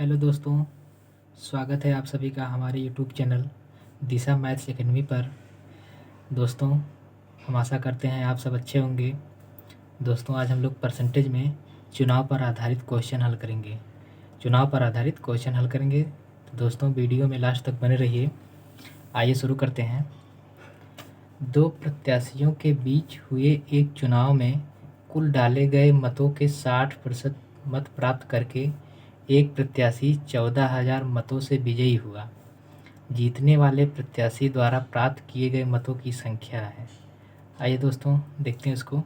Hello दोस्तों, स्वागत है आप सभी का हमारे यूट्यूब चैनल दिशा मैथ्स एकेडमी पर। दोस्तों, हम आशा करते हैं आप सब अच्छे होंगे। दोस्तों, आज हम लोग परसेंटेज में चुनाव पर आधारित क्वेश्चन हल करेंगे। तो दोस्तों, वीडियो में लास्ट तक बने रहिए। आइए शुरू करते हैं। दो प्रत्याशियों के बीच हुए एक चुनाव में कुल डाले गए मतों के 60% मत प्राप्त करके एक प्रत्याशी 14,000 मतों से विजयी हुआ। जीतने वाले प्रत्याशी द्वारा प्राप्त किए गए मतों की संख्या है। आइए दोस्तों, देखते हैं इसको।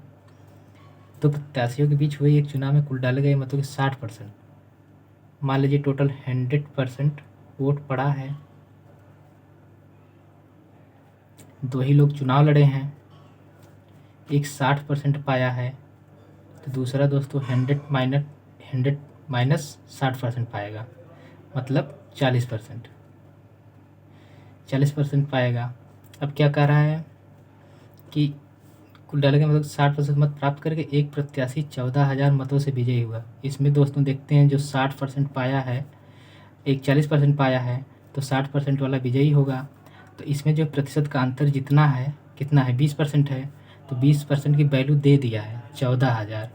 दो प्रत्याशियों के बीच हुए एक चुनाव में कुल डाले गए मतों के 60%, मान लीजिए टोटल 100% वोट पड़ा है। दो ही लोग चुनाव लड़े हैं, एक 60% पाया है तो दूसरा दोस्तों 100 माइनस 60% पाएगा, मतलब 40% पाएगा। अब क्या कह रहा है कि कुल डाले गए मतलब 60% मत प्राप्त करके एक प्रत्याशी 14,000 मतों से विजयी हुआ। इसमें दोस्तों देखते हैं, जो 60% पाया है, एक 40% पाया है तो 60% वाला विजयी होगा। तो इसमें जो प्रतिशत का अंतर जितना है, कितना है, 20% है। तो 20% की वैल्यू दे दिया है 14,000,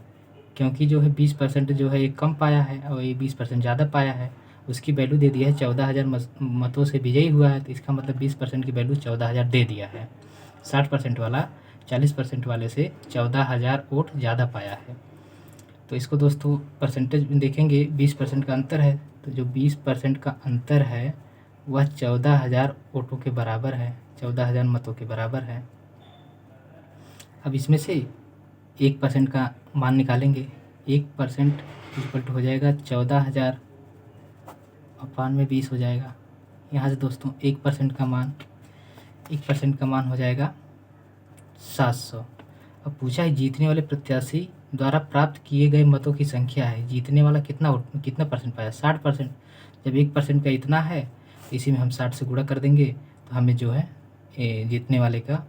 क्योंकि जो है 20% जो है ये कम पाया है और ये 20% ज़्यादा पाया है, उसकी वैल्यू दे दिया है 14,000 मतों से विजयी हुआ है। तो इसका मतलब 20% की वैल्यू 14,000 दे दिया है। 60% वाला 40% वाले से 14,000 वोट ज़्यादा पाया है। तो इसको दोस्तों परसेंटेज में देखेंगे, 20% का अंतर है, तो जो 20% का अंतर है वह 14,000 वोटों के बराबर है, 14,000 मतों के बराबर है। अब इसमें से 1% का मान निकालेंगे। 1% इक्वल टू हो जाएगा 14,000 अपान में 20 हो जाएगा। यहाँ से दोस्तों 1% का मान हो जाएगा 700। अब पूछा है जीतने वाले प्रत्याशी द्वारा प्राप्त किए गए मतों की संख्या है। जीतने वाला कितना परसेंट पाया, 60%। जब 1% का इतना है, इसी में हम 60 से गुणा कर देंगे तो हमें जो है जीतने वाले का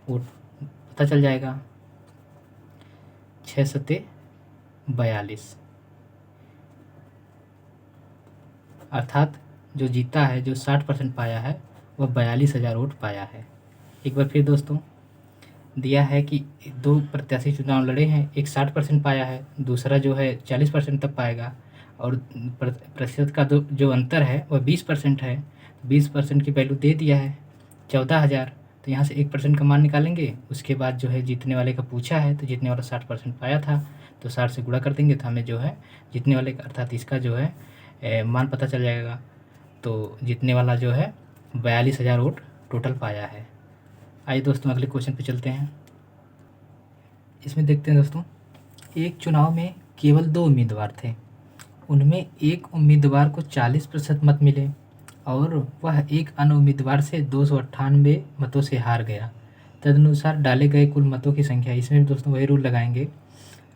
वोट पता चल जाएगा। 6 सत्ते 42, अर्थात जो जीता है, जो 60% पाया है, वह 42,000 वोट पाया है। एक बार फिर दोस्तों, दिया है कि दो प्रत्याशी चुनाव लड़े हैं, एक 60% पाया है, दूसरा जो है 40% तक पाएगा, और प्रतिशत का जो अंतर है वह 20% है। 20% की वैल्यू दे दिया है 14,000। तो यहाँ से 1% का मान निकालेंगे। उसके बाद जो है जीतने वाले का पूछा है, तो जीतने वाला 60% पाया था, तो 60 से गुणा कर देंगे तो हमें जो है जीतने वाले का, अर्थात इसका जो है मान पता चल जाएगा। तो जीतने वाला जो है 42,000 वोट टोटल पाया है। आइए दोस्तों, अगले क्वेश्चन पे चलते हैं। इसमें देखते हैं दोस्तों, एक चुनाव में केवल 2 उम्मीदवार थे। उनमें एक उम्मीदवार को 40% मत मिले और वह एक अन्य उम्मीदवार से 298 मतों से हार गया। तदनुसार डाले गए कुल मतों की संख्या। इसमें भी दोस्तों वही रूल लगाएंगे,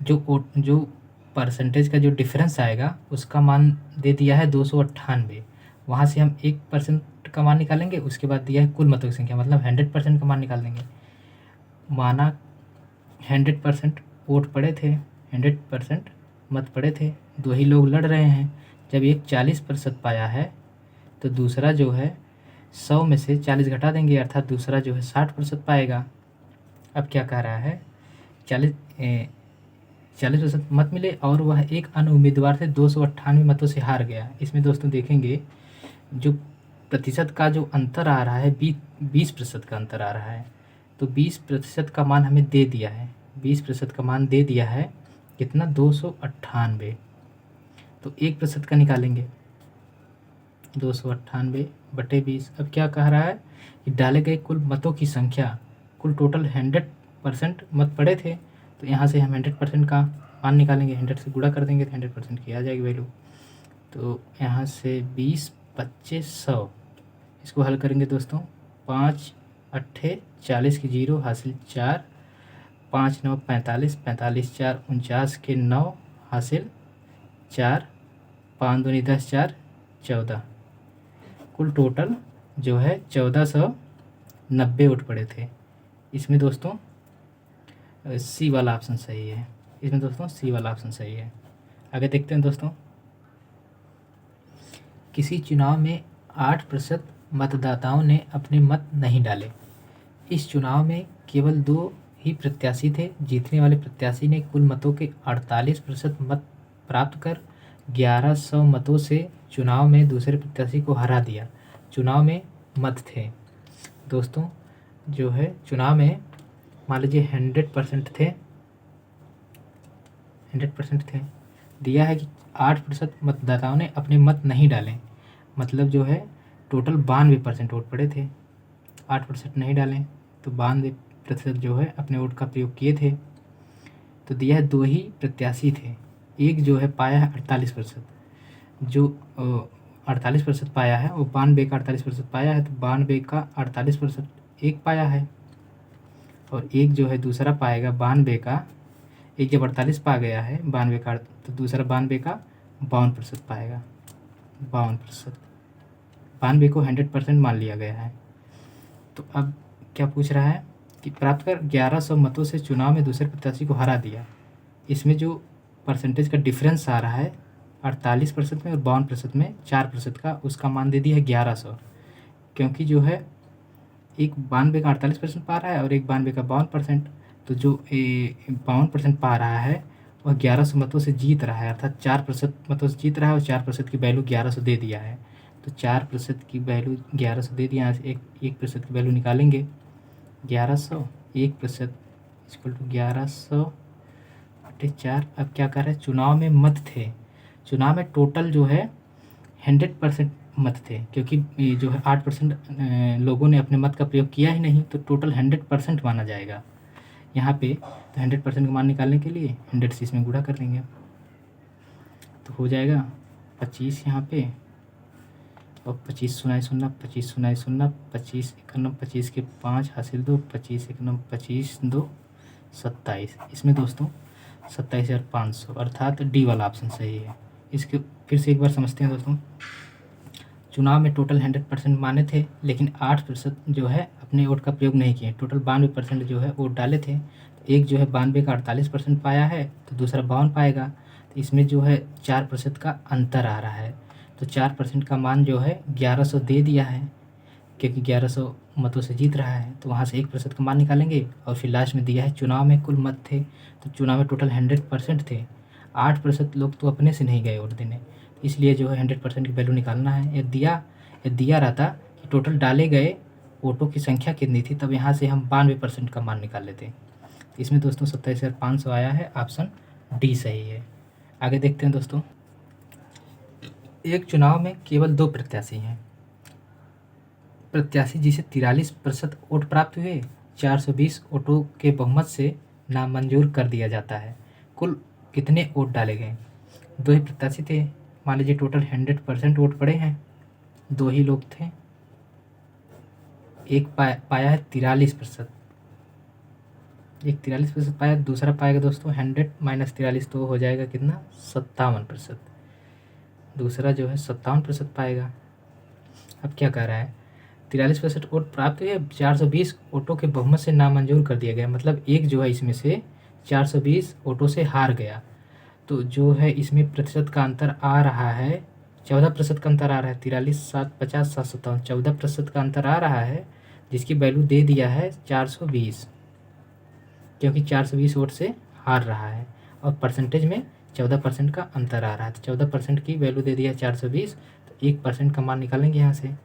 जो परसेंटेज का जो डिफरेंस आएगा उसका मान दे दिया है 298। वहाँ से हम 1% का मान निकालेंगे। उसके बाद दिया है कुल मतों की संख्या, मतलब 100% का मान निकाल देंगे। माना 100% वोट पड़े थे, 100% मत पड़े थे, दो ही लोग लड़ रहे हैं। जब एक 40% पाया है तो दूसरा जो है 100 में से 40 घटा देंगे, अर्थात दूसरा जो है 60% पाएगा। अब क्या कह रहा है, 40% मत मिले और वह एक अन्य उम्मीदवार से 298 मतों से हार गया। इसमें दोस्तों देखेंगे, जो प्रतिशत का जो अंतर आ रहा है, 20% का अंतर आ रहा है। तो 20% का मान हमें दे दिया है, 20% का मान दे दिया है कितना, 298। तो 1% का निकालेंगे, 298 बटे 20। अब क्या कह रहा है कि डाले गए कुल मतों की संख्या, कुल टोटल 100% मत पड़े थे, तो यहाँ से हम 100% का मान निकालेंगे, 100 से गुणा कर देंगे तो 100% की आ जाएगी वैल्यू। तो यहाँ से 20, 25, 100, इसको हल करेंगे दोस्तों। 5 अट्ठे 40 की 0 हासिल 4, 5 9 45, 45 4 49 के 9 हासिल 4, 5 दूनी 10, 4 14। कुल टोटल जो है 1490 वोट पड़े थे। इसमें दोस्तों सी वाला ऑप्शन सही है। आगे देखते हैं दोस्तों। किसी चुनाव में 8% मतदाताओं ने अपने मत नहीं डाले। इस चुनाव में केवल 2 ही प्रत्याशी थे। जीतने वाले प्रत्याशी ने कुल मतों के 48% मत प्राप्त कर 1100 मतों से चुनाव में दूसरे प्रत्याशी को हरा दिया। चुनाव में मत थे दोस्तों, जो है चुनाव में मान लीजिए 100% थे, दिया है कि 8% मतदाताओं ने अपने मत नहीं डाले, मतलब जो है टोटल 92% वोट पड़े थे। 8% नहीं डालें तो 92% जो है अपने वोट का प्रयोग किए थे। तो दिया है 2 ही प्रत्याशी थे, एक जो है पाया है 48%, जो 48% पाया है वो 92 का 48% पाया है, तो 92 का 48% एक पाया है, और एक जो है दूसरा पाएगा 92 का, एक जब 48 पा गया है 92 का, तो दूसरा 92 का 52% पाएगा। 52%, 92 को 100% मान लिया गया है। तो अब क्या पूछ रहा है कि प्राप्त कर 1100 मतों से चुनाव में दूसरे प्रत्याशी को हरा दिया। इसमें जो परसेंटेज का डिफरेंस आ रहा है 48% में और 52% में 4% का, उसका मान दे दिया है 1100, क्योंकि जो है एक 92 का 48% पा रहा है और एक 92 का 52%, तो जो 52% पा रहा है वह 1100 मतों से जीत रहा है, अर्थात 4% मतों से जीत रहा है और 4% की वैल्यू 1100 दे दिया है। तो 4% की वैल्यू 1100 दे दिया, यहाँ से 1% की वैल्यू निकालेंगे। 1100 1% इक्वल टू 1100/4। अब क्या कर रहे हैं, चुनाव में मत थे, चुनाव में टोटल जो है 100% मत थे, क्योंकि ये जो है 8% लोगों ने अपने मत का प्रयोग किया ही नहीं, तो टोटल 100% माना जाएगा यहाँ पे। तो 100% का मान निकालने के लिए 100 से इसमें गुणा कर देंगे, तो हो जाएगा 25 यहाँ पे, और 25 सुनाई सुनना, 25 सुनाई सुनना, 25 1 25 के 5 हासिल 2, 25 1 25 2 27। इसमें दोस्तों 27,500, अर्थात डी वाला ऑप्शन सही है। इसके फिर से एक बार समझते हैं दोस्तों। चुनाव में टोटल 100% माने थे, लेकिन 8% जो है अपने वोट का प्रयोग नहीं किए, टोटल 92% जो है वोट डाले थे। तो एक जो है 92 का 48% पाया है, तो दूसरा 52 पाएगा, तो इसमें जो है 4% का अंतर आ रहा है। तो 4% का मान जो है 1100 दे दिया है, क्योंकि 1100 मतों से जीत रहा है, तो वहाँ से 1% का मान निकालेंगे, और फिर लास्ट में दिया है चुनाव में कुल मत थे, तो चुनाव में टोटल 100% थे, 8% लोग तो अपने से नहीं गए वोट देने, इसलिए जो है 100% की वैल्यू निकालना है। ये दिया रहता कि टोटल डाले गए वोटों की संख्या कितनी थी, तब यहाँ से हम 92% का मान निकाल लेते। तो इसमें दोस्तों 27,500 आया है, ऑप्शन डी सही है। आगे देखते हैं दोस्तों। एक चुनाव में केवल 2 प्रत्याशी हैं। प्रत्याशी जिसे 43% वोट प्राप्त हुए 420 वोटों के बहुमत से नामंजूर कर दिया जाता है। कुल कितने वोट डाले गए? 2 ही प्रत्याशी थे, मान लीजिए टोटल 100% वोट पड़े हैं, 2 ही लोग थे, एक पाया है 43%, एक 43% पाया, दूसरा पाएगा दोस्तों 100 माइनस 43 तो हो जाएगा कितना, 57%, दूसरा जो है 57% पाएगा। अब क्या कह रहा है, 43% वोट प्राप्त हुए, 420 वोटों के बहुमत से नामंजूर कर दिया गया, मतलब एक जो है इसमें से 420 वोटों से हार गया। तो जो है इसमें प्रतिशत का अंतर आ रहा है, 14% का अंतर आ रहा है, 43 7 50 7 57, 14% का अंतर आ रहा है, जिसकी वैल्यू दे दिया है 420, क्योंकि 420 वोट से हार रहा है, और परसेंटेज में 14% का अंतर आ रहा है, तो 14% की वैल्यू दे दिया है 420, तो 1% का मान निकालेंगे यहाँ से,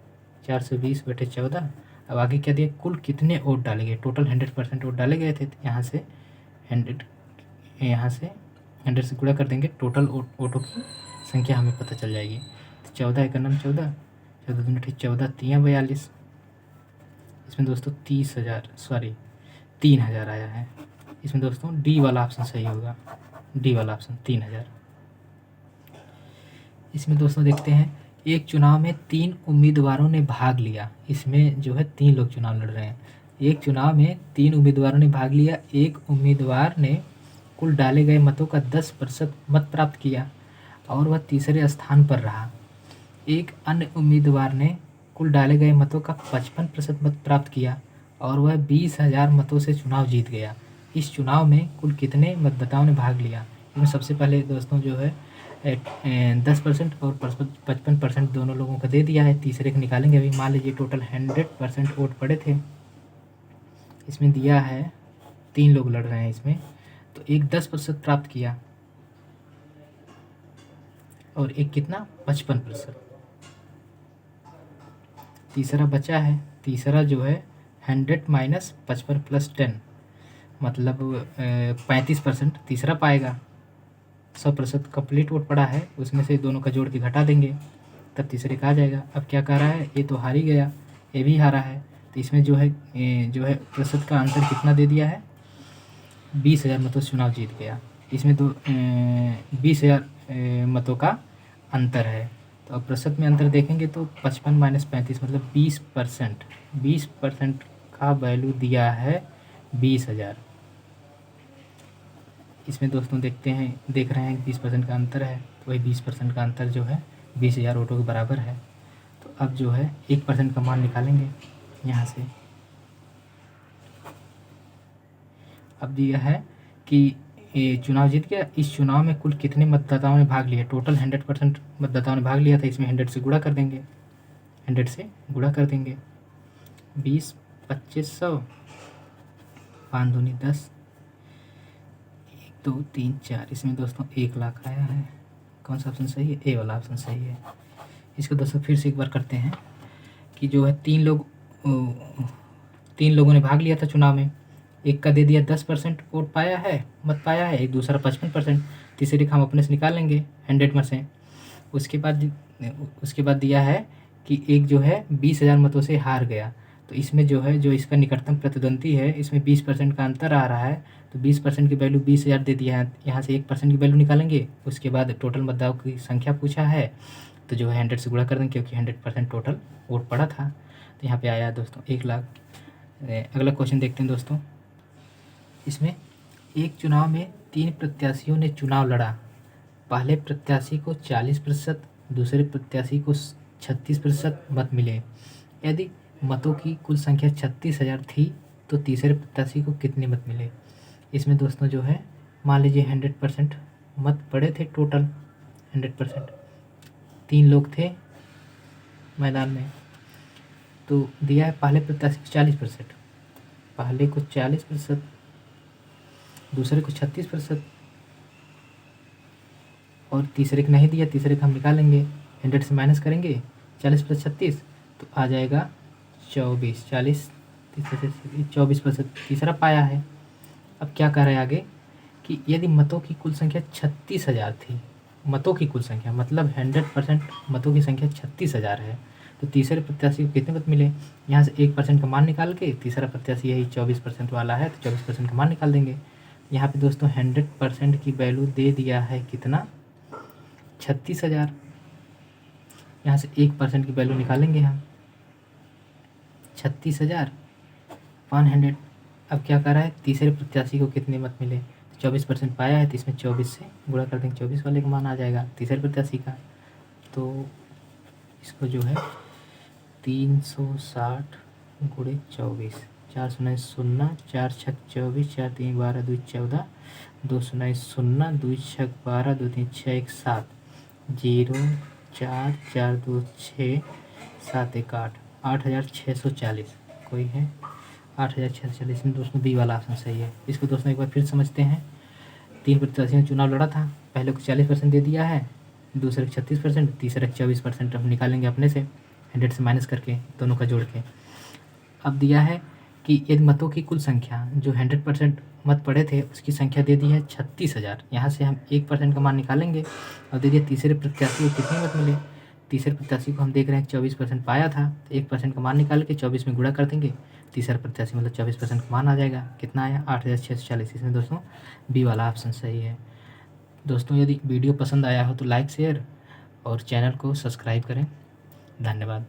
420/14। अब आगे क्या दिया, कुल कितने वोट डाले गए, टोटल 100% वोट डाले गए थे, तो यहाँ से 100 से गुणा कर देंगे, टोटल वोटों की संख्या हमें पता चल जाएगी। तो 14 1 14, 14 दूनी 14, 3 42, इसमें दोस्तों 3,000 आया है। इसमें दोस्तों डी वाला ऑप्शन सही होगा, डी वाला ऑप्शन 3,000। इसमें दोस्तों देखते हैं, एक चुनाव में 3 उम्मीदवारों ने भाग लिया, इसमें जो है 3 लोग चुनाव लड़ रहे हैं। एक चुनाव में 3 उम्मीदवारों ने भाग लिया, एक उम्मीदवार ने कुल डाले गए मतों का 10% मत प्राप्त किया और वह तीसरे स्थान पर रहा। एक अन्य उम्मीदवार ने कुल डाले गए मतों का 55% मत प्राप्त किया और वह 20,000 मतों से चुनाव जीत गया। इस चुनाव में कुल कितने मतदाताओं ने भाग लिया? इसमें सबसे पहले दोस्तों जो है 10% और 55% दोनों लोगों का दे दिया है। तीसरे का निकालेंगे अभी। मान लीजिए टोटल 100% वोट पड़े थे, इसमें दिया है 3 लोग लड़ रहे हैं इसमें, तो एक 10% प्राप्त किया और एक कितना 55%। तीसरा बचा है, तीसरा जो है 100 माइनस 55 प्लस 10 मतलब 35% तीसरा पाएगा। 100% कंप्लीट वोट पड़ा है, उसमें से दोनों का जोड़ के घटा देंगे तब तीसरे का आ जाएगा। अब क्या कह रहा है, ये तो हार ही गया, ये भी हारा है, तो इसमें जो है प्रतिशत का अंतर कितना दे दिया है, 20,000 मतों से चुनाव जीत गया। इसमें तो 20,000 मतों का अंतर है। तो अब प्रतिशत में अंतर देखेंगे तो 55 माइनस 35 मतलब 20%। 20% का वैल्यू दिया है 20,000। इसमें दोस्तों देख रहे हैं 20% का अंतर है, तो वही 20% का अंतर जो है 20,000 वोटों के बराबर है। तो अब जो है 1% का मान निकालेंगे यहाँ से। अब दिया है कि ये चुनाव जीत गया, इस चुनाव में कुल कितने मतदाताओं ने भाग लिया। टोटल 100% मतदाताओं ने भाग लिया था, इसमें 100 से गुणा कर देंगे, 100 से गुणा कर देंगे। 20 2500 5 दूनी 10 1 2 3 4, इसमें दोस्तों 1 लाख आया है। कौन सा ऑप्शन सही है, ए वाला ऑप्शन सही है। इसको दोस्तों फिर से एक बार करते हैं कि जो है 3 लोगों ने भाग लिया था चुनाव में, एक का दे दिया 10% वोट पाया है, मत पाया है, एक दूसरा 55%, तीसरे का हम अपने से निकाल लेंगे 100 में से। उसके बाद दिया है कि एक जो है 20,000 मतों से हार गया, तो इसमें जो है जो इसका निकटतम प्रतिद्वंदी है, इसमें 20% का अंतर आ रहा है, तो 20% की वैल्यू 20,000 दे दिया है। यहाँ से 1% की वैल्यू निकालेंगे, उसके बाद टोटल मतदाताओं की संख्या पूछा है, तो जो है 100 से गुणा कर देंगे क्योंकि 100% टोटल वोट पड़ा था। तो यहाँ पे आया दोस्तों 1 लाख। अगला क्वेश्चन देखते हैं दोस्तों। इसमें एक चुनाव में 3 प्रत्याशियों ने चुनाव लड़ा। पहले प्रत्याशी को 40%, दूसरे प्रत्याशी को 36% मत मिले। यदि मतों की कुल संख्या 36,000 थी तो तीसरे प्रत्याशी को कितने मत मिले। इसमें दोस्तों जो है मान लीजिए 100% मत पड़े थे, टोटल 100%, 3 लोग थे मैदान में, तो दिया है पहले प्रत्याशी को 40%, पहले को 40%, दूसरे को 36% और तीसरे को नहीं दिया, तीसरे को हम निकालेंगे, 100 से माइनस करेंगे, 40 प्लस 36 तो आ जाएगा 24, 40 24% तीसरा पाया है। अब क्या कह रहे हैं आगे कि यदि मतों की कुल संख्या 36,000 थी, मतों की कुल संख्या मतलब 100% मतों की संख्या 36,000 है, तो तीसरे प्रत्याशी को कितने मत मिले। यहाँ से 1% का मान निकाल के, तीसरा प्रत्याशी यही 24% वाला है तो 24% का मान निकाल देंगे। यहाँ पे दोस्तों 100% की वैल्यू दे दिया है कितना, 36,000। यहाँ से 1% की वैल्यू निकालेंगे हम, 36,000 100। अब क्या कर रहा है, तीसरे प्रत्याशी को कितने मत मिले, तो 24% पाया है, तो इसमें 24 से गुणा कर देंगे, 24 वाले का मान आ जाएगा तीसरे प्रत्याशी का। तो इसको जो है 360 गुणे 24, 4 शून्य 0, 4 छक 24, 4 3 12, 2 14, 2 शून्य 0, 2 छक 12, 2 3 6 1 7, 0 4 4 2 6 7 1 8, 8,640 कोई है, 8,640 में दोस्तों बी वाला ऑप्शन सही है। इसको दोस्तों एक बार फिर समझते हैं। 3 प्रत्याशियों ने चुनाव लड़ा था, पहले को 40% दे दिया है, दूसरे को 36%, तीसरे को 24% हम निकालेंगे अपने से 100 से माइनस करके, दोनों का जोड़ के। अब दिया है कि यदि मतों की कुल संख्या जो 100% मत पड़े थे उसकी संख्या दे दी है 36,000। यहाँ से हम 1% का मान निकालेंगे और दे दिया तीसरे प्रत्याशी को कितने मत मिले। तीसरे प्रत्याशी को हम देख रहे हैं 24% पाया था, तो 1% का मान निकाल के 24 में गुणा कर देंगे, तीसरा प्रत्याशी मतलब 24% का मान आ जाएगा, कितना आया 8,640। इसमें दोस्तों बी वाला ऑप्शन सही है। दोस्तों यदि वीडियो पसंद आया हो तो लाइक शेयर और चैनल को सब्सक्राइब करें। धन्यवाद।